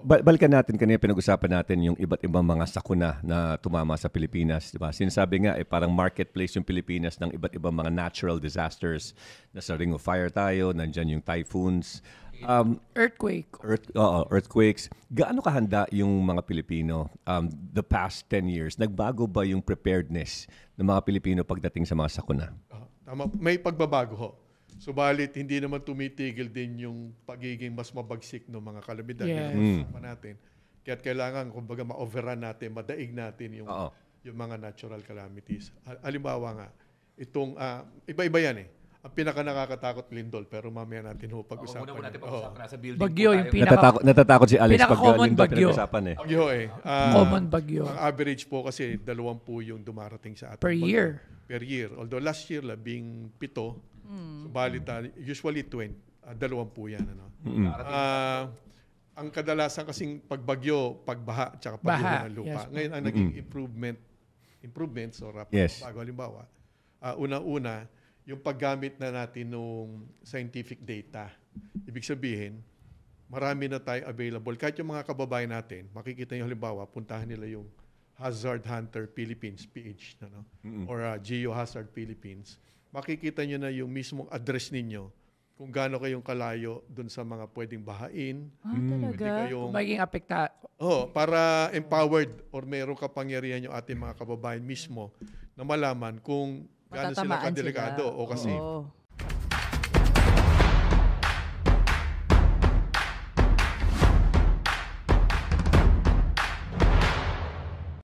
balikan natin kanina pinag-usapan natin yung iba't ibang mga sakuna na tumama sa Pilipinas, di ba? Sinasabi nga parang marketplace yung Pilipinas ng iba't ibang mga natural disasters. Nasa Ring of Fire tayo, nandiyan yung typhoons, earthquakes. Gaano kahanda yung mga Pilipino the past 10 years? Nagbago ba yung preparedness ng mga Pilipino pagdating sa mga sakuna? Tama, may pagbabago ho. Subalit, hindi naman tumitigil din yung pagiging mas mabagsik ng mga kalamidad. Yes. Natin. Kaya't kailangan, kumbaga, ma-overrun natin, madaig natin yung mga natural calamities. Halimbawa nga, itong, iba-iba yan eh. Ang pinaka-nakakatakot, Lindol, pero mamaya natin pag-usapan. Muna natin pag-usapan. Nasa building Bagyo, yung Natatakot si Alex pag pinaka-common Lindol bagyo. pinag-usapan eh. Bagyo eh. Common bagyo. Ang average po kasi 20 yung dumarating sa atin. Per year. Per year. Although last year, 17. Subalit, usually 20. 20 yan. Ano? Ang kadalasan kasing pagbagyo, pagbaha, at saka pagbaha ng lupa. Yes. Ngayon, ang naging improvements or bago, halimbawa, una-una, yung paggamit na natin ng scientific data. Ibig sabihin, marami na tayo available. Kahit yung mga kababayan natin, makikita nyo halimbawa, puntahan nila yung Hazard Hunter Philippines, PH, or GeoHazard Philippines. Makikita nyo na yung mismong address ninyo kung gaano kayong kalayo dun sa mga pwedeng bahain. Talaga? Maging apekta. Para empowered or meron kapangyarihan yung ating mga kababayan mismo na malaman kung gaano sila kadelikado. O kasi